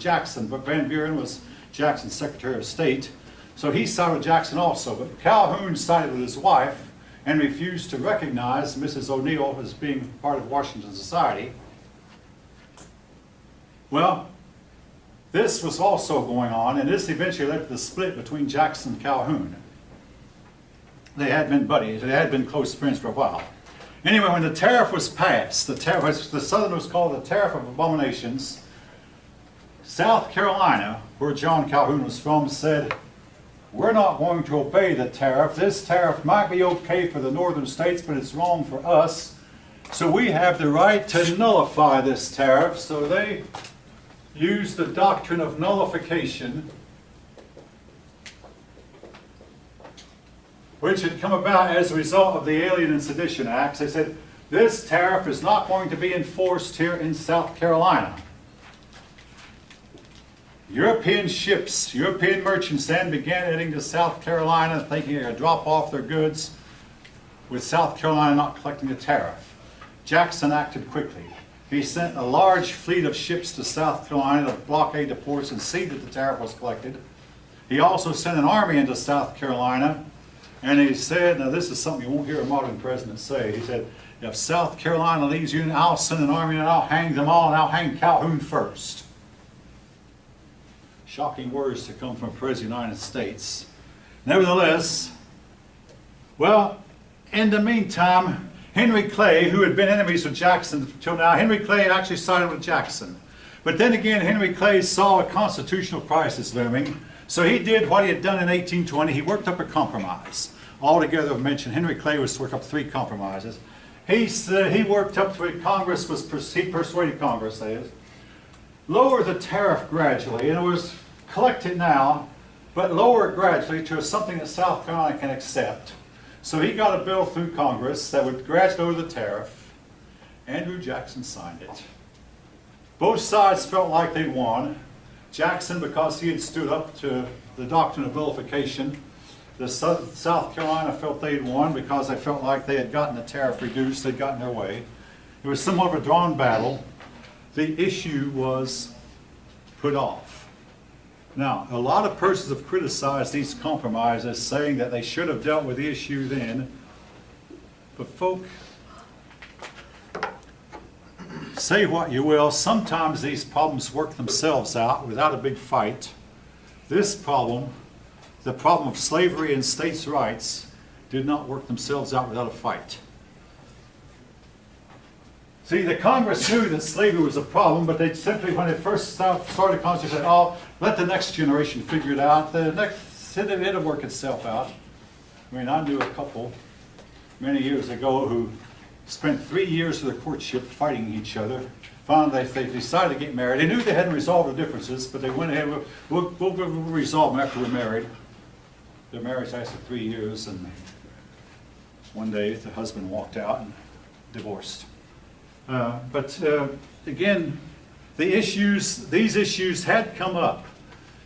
Jackson, but Van Buren was Jackson's Secretary of State. So he sided with Jackson also, but Calhoun sided with his wife and refused to recognize Mrs. O'Neill as being part of Washington society. Well, this was also going on, and this eventually led to the split between Jackson and Calhoun. They had been buddies, they had been close friends for a while. Anyway, when the tariff was passed, the Southern was called the Tariff of Abominations, South Carolina, where John Calhoun was from, said, we're not going to obey the tariff. This tariff might be okay for the northern states, but it's wrong for us. So we have the right to nullify this tariff. So they used the doctrine of nullification, which had come about as a result of the Alien and Sedition Acts. They said, this tariff is not going to be enforced here in South Carolina. European ships, European merchants then began heading to South Carolina thinking they would drop off their goods with South Carolina not collecting a tariff. Jackson acted quickly. He sent a large fleet of ships to South Carolina to blockade the ports and see that the tariff was collected. He also sent an army into South Carolina, and he said, now this is something you won't hear a modern president say, he said, if South Carolina leaves Union, I'll send an army and I'll hang them all, and I'll hang Calhoun first. Shocking words to come from a President of the United States. Nevertheless, well, in the meantime, Henry Clay, who had been enemies with Jackson until now, Henry Clay actually sided with Jackson. But then again, Henry Clay saw a constitutional crisis looming, so he did what he had done in 1820. He worked up a compromise. Altogether, I've mentioned Henry Clay was to work up 3 compromises. He worked up to it. Congress was, he persuaded Congress, that is, lower the tariff gradually, and it was collected now, but lower it gradually to something that South Carolina can accept. So he got a bill through Congress that would gradually lower the tariff. Andrew Jackson signed it. Both sides felt like they won. Jackson, because he had stood up to the doctrine of vilification. The South Carolina felt they'd won because they felt like they had gotten the tariff reduced, they'd gotten their way. It was somewhat of a drawn battle. The issue was put off. Now, a lot of persons have criticized these compromises, saying that they should have dealt with the issue then. But folk, say what you will, sometimes these problems work themselves out without a big fight. This problem, the problem of slavery and states' rights, did not work themselves out without a fight. See, the Congress knew that slavery was a problem, but they simply, when they first started Congress, they said, oh, let the next generation figure it out. It'll work itself out. I mean, I knew a couple many years ago who spent 3 years of their courtship fighting each other. Finally, they decided to get married. They knew they hadn't resolved the differences, but they went ahead, we'll resolve them after we're married. Their marriage lasted 3 years, and one day the husband walked out and divorced. Again, these issues had come up.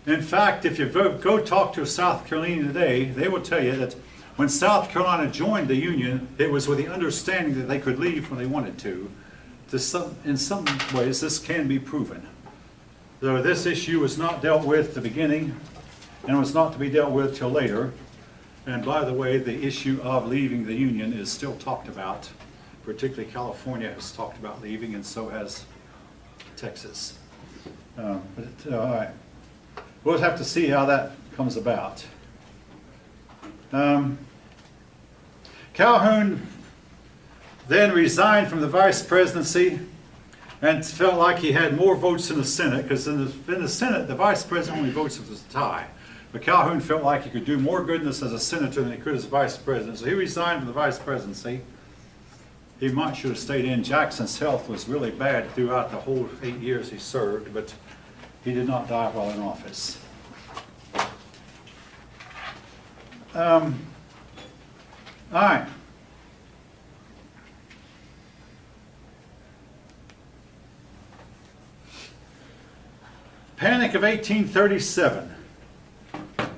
In fact, if you go talk to a South Carolinian today, they will tell you that when South Carolina joined the Union, it was with the understanding that they could leave when they wanted to. In some ways, this can be proven. So this issue was not dealt with at the beginning, and was not to be dealt with till later. And by the way, the issue of leaving the Union is still talked about. Particularly California has talked about leaving, and so has Texas. All right. We'll have to see how that comes about. Calhoun then resigned from the vice presidency and felt like he had more votes in the Senate, because in the Senate, the vice president only votes if there's a tie. But Calhoun felt like he could do more goodness as a senator than he could as a vice president. So he resigned from the vice presidency. He might should have stayed in. Jackson's health was really bad throughout the whole 8 years he served, but he did not die while in office. All right. Panic of 1837.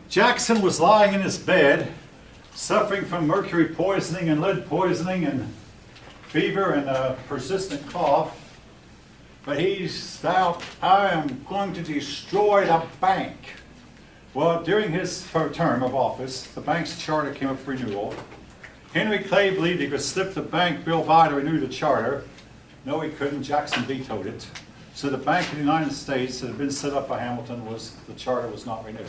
Jackson was lying in his bed, suffering from mercury poisoning and lead poisoning and fever and a persistent cough. but he's out, I am going to destroy the bank. Well, during his term of office, the bank's charter came up for renewal. Henry Clay believed he could slip the bank bill by to renew the charter. No, he couldn't. Jackson vetoed it. So the Bank of the United States that had been set up by Hamilton the charter was not renewed.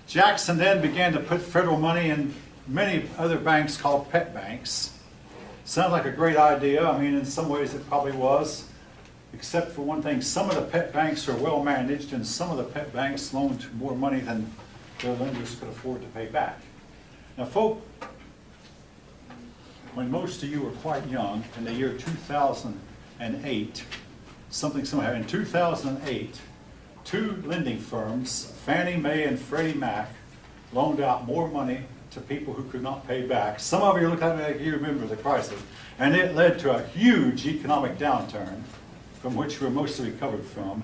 Jackson then began to put federal money in many other banks called pet banks. Sounds like a great idea. I mean, in some ways it probably was, except for one thing. Some of the pet banks are well managed, and some of the pet banks loaned more money than their lenders could afford to pay back. Now, folk, when most of you were quite young, in the year 2008, something similar happened. In 2008, two lending firms, Fannie Mae and Freddie Mac, loaned out more money to people who could not pay back. Some of you look at me like you remember the crisis, and it led to a huge economic downturn from which we're mostly recovered from.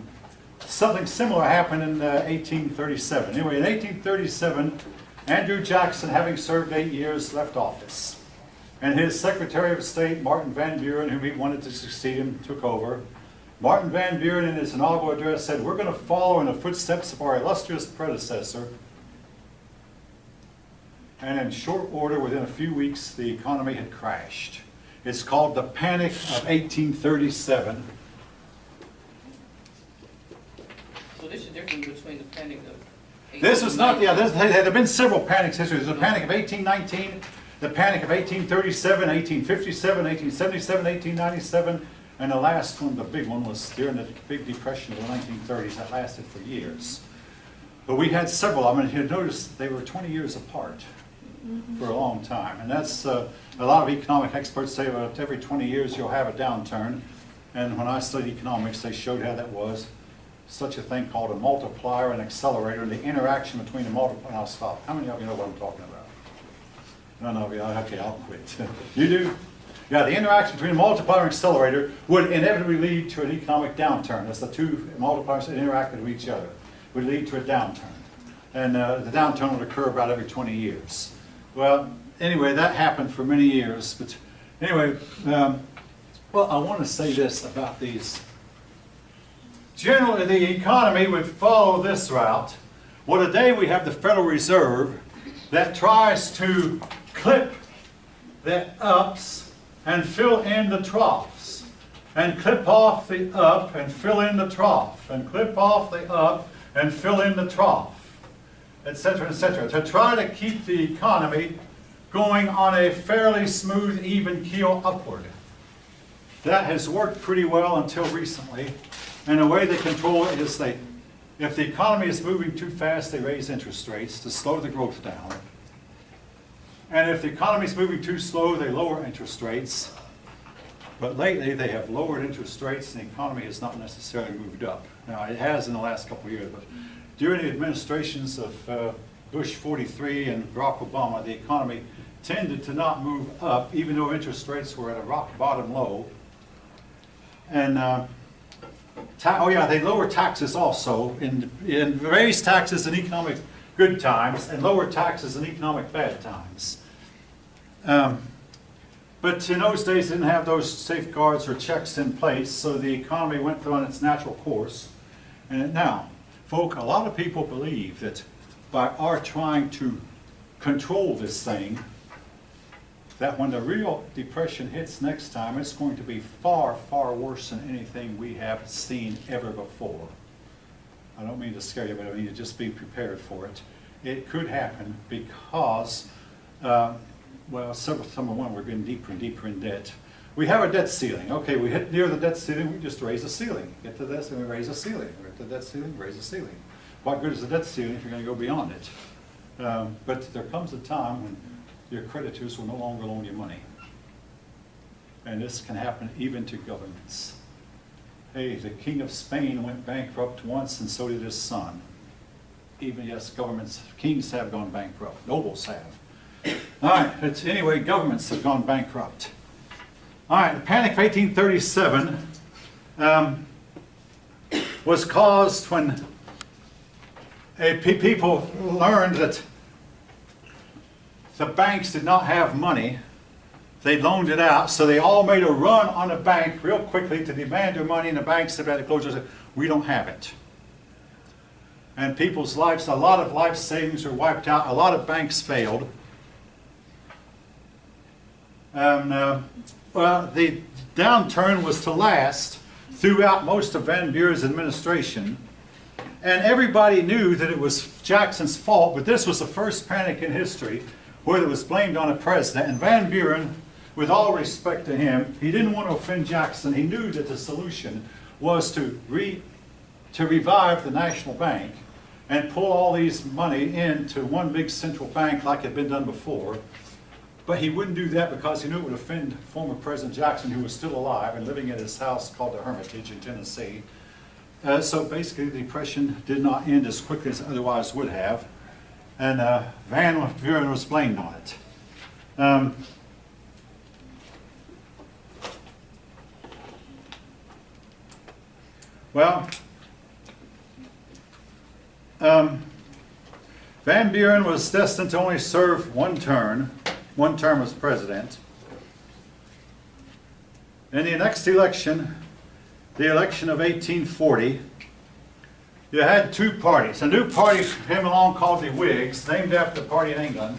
Something similar happened in 1837. Anyway, in 1837, Andrew Jackson, having served 8 years, left office. And his Secretary of State, Martin Van Buren, whom he wanted to succeed him, took over. Martin Van Buren, in his inaugural address, said, "We're going to follow in the footsteps of our illustrious predecessor." And in short order, within a few weeks, the economy had crashed. It's called the Panic of 1837. So this is different between the panic of... This was not, yeah, there have been several panics in history. There's the Panic of 1819, the Panic of 1837, 1857, 1877, 1897, and the last one, the big one, was during the Big Depression of the 1930s. That lasted for years. But we had several of them, and you notice they were 20 years apart for a long time. And that's, a lot of economic experts say that every 20 years you'll have a downturn. And when I studied economics, they showed how that was. Such a thing called a multiplier and accelerator, and the interaction between the multiplier, and I'll stop. How many of you know what I'm talking about? None of you, okay, I'll quit. You do? Yeah, the interaction between a multiplier and accelerator would inevitably lead to an economic downturn. As the two multipliers that interacted with each other would lead to a downturn. And the downturn would occur about every 20 years. Well, anyway, that happened for many years. But anyway, well, I want to say this about these. Generally, the economy would follow this route. Well, today we have the Federal Reserve that tries to clip the ups and fill in the troughs, and clip off the up and fill in the trough, and clip off the up and fill in the trough, etc., to try to keep the economy going on a fairly smooth, even keel upward. That has worked pretty well until recently. And the way they control it is if the economy is moving too fast, they raise interest rates to slow the growth down. And if the economy is moving too slow, they lower interest rates. But lately, they have lowered interest rates, and the economy has not necessarily moved up. Now, it has in the last couple of years, but during the administrations of Bush 43 and Barack Obama, the economy tended to not move up, even though interest rates were at a rock bottom low. And they lower taxes also, and raise taxes in economic good times and lower taxes in economic bad times. But in those days, they didn't have those safeguards or checks in place, so the economy went on its natural course. And now, folk, a lot of people believe that by our trying to control this thing, that when the real depression hits next time, it's going to be far, far worse than anything we have seen ever before. I don't mean to scare you, but I mean to just be prepared for it. It could happen because, number one, we're getting deeper and deeper in debt. We have a debt ceiling. Okay, we hit near the debt ceiling, we just raise the ceiling. Get to this, and we raise the ceiling. We're at the debt ceiling, raise the ceiling. What good is the debt ceiling if you're going to go beyond it? But there comes a time when your creditors will no longer loan you money. And this can happen even to governments. Hey, the King of Spain went bankrupt once, and so did his son. Even, yes, governments, kings have gone bankrupt, nobles have. All right, anyway, governments have gone bankrupt. All right, the Panic of 1837 was caused when people learned that the banks did not have money they loaned it out, so they all made a run on the bank real quickly to demand their money, and the banks have had to close and said, we don't have it. And people's lives, a lot of life savings were wiped out, a lot of banks failed. And well, the downturn was to last throughout most of Van Buren's administration. And everybody knew that it was Jackson's fault, but this was the first panic in history where it was blamed on a president. And Van Buren, with all respect to him, he didn't want to offend Jackson. He knew that the solution was to revive the National Bank and pull all these money into one big central bank like had been done before. But he wouldn't do that because he knew it would offend former President Jackson, who was still alive and living at his house called the Hermitage in Tennessee. So basically the Depression did not end as quickly as it otherwise would have. And Van Buren was blamed on it. Van Buren was destined to only serve one term as president. In the next election, the election of 1840, you had two parties. A new party came along called the Whigs, named after the party in England.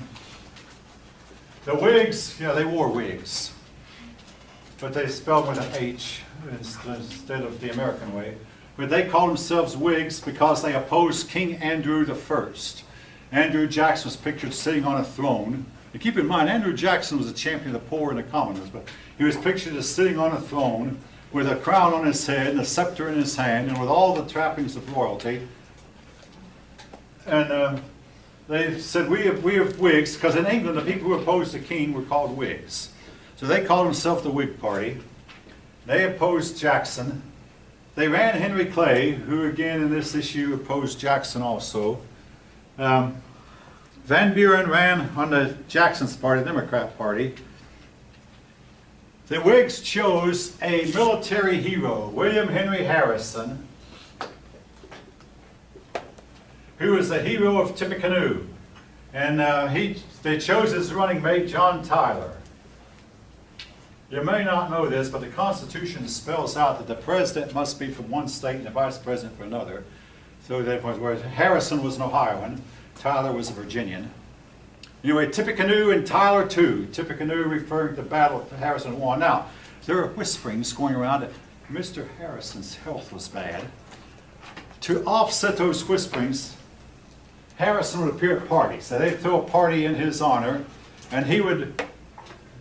The Whigs, they wore wigs, but they spelled with an H instead of the American way. But they called themselves Whigs because they opposed King Andrew I. Andrew Jackson was pictured sitting on a throne. And keep in mind, Andrew Jackson was a champion of the poor and the commoners, but he was pictured as sitting on a throne with a crown on his head and a scepter in his hand and with all the trappings of royalty. And they said, we have Whigs, because in England the people who opposed the king were called Whigs. So they called themselves the Whig Party. They opposed Jackson. They ran Henry Clay, who again in this issue opposed Jackson also. Van Buren ran on the Jackson's party, the Democrat Party. The Whigs chose a military hero, William Henry Harrison, who was the hero of Tippecanoe. And they chose his running mate, John Tyler. You may not know this, but the Constitution spells out that the president must be from one state and the vice president from another. So that whereas Harrison was an Ohioan, Tyler was a Virginian. Anyway, Tippecanoe and Tyler too. Tippecanoe referring to the battle that Harrison won. Now, there are whisperings going around that Mr. Harrison's health was bad. To offset those whisperings, Harrison would appear at parties. So they'd throw a party in his honor, and he would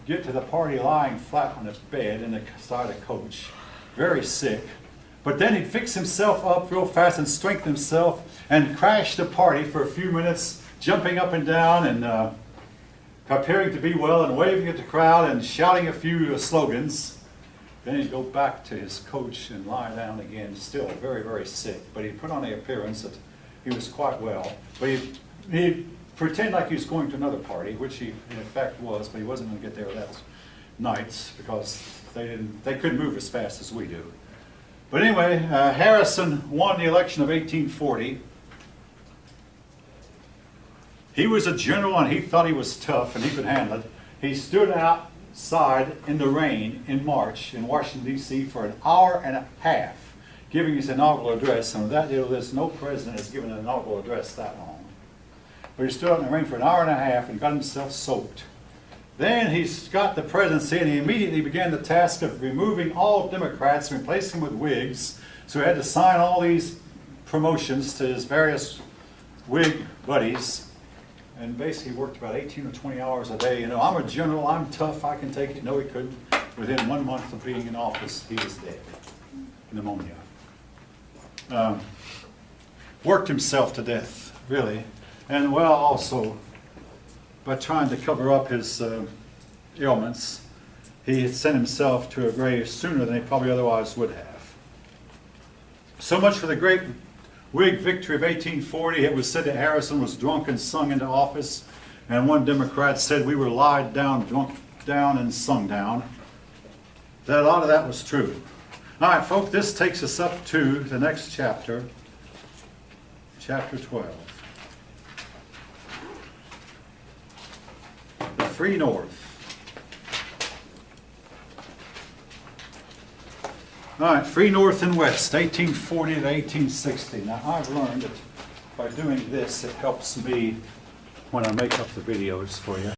get to the party lying flat on his bed in the side of the coach, very sick. But then he'd fix himself up real fast and strengthen himself and crash the party for a few minutes, jumping up and down and appearing to be well and waving at the crowd and shouting a few slogans. Then he'd go back to his coach and lie down again, still very, very sick. But he'd put on the appearance that he was quite well. But he'd pretend like he was going to another party, which he in effect was, but he wasn't going to get there that night because they couldn't move as fast as we do. But anyway, Harrison won the election of 1840. He was a general and he thought he was tough and he could handle it. He stood outside in the rain in March in Washington, D.C. for an hour and a half giving his inaugural address. And with that deal, there's no president has given an inaugural address that long. But he stood out in the rain for an hour and a half and got himself soaked. Then he got the presidency and he immediately began the task of removing all Democrats and replacing them with Whigs. So he had to sign all these promotions to his various Whig buddies. And basically worked about 18 or 20 hours a day. I'm a general, I'm tough, I can take it. No, he couldn't. Within 1 month of being in office, he was dead. Pneumonia. Worked himself to death, really. And also, by trying to cover up his ailments, he had sent himself to a grave sooner than he probably otherwise would have. So much for the great Whig victory of 1840. It was said that Harrison was drunk and sung into office, and one Democrat said we were lied down, drunk down, and sung down. That a lot of that was true. All right, folks, this takes us up to the next chapter, chapter 12. The Free North. All right, free north and west, 1840 to 1860. Now, I've learned that by doing this, it helps me when I make up the videos for you.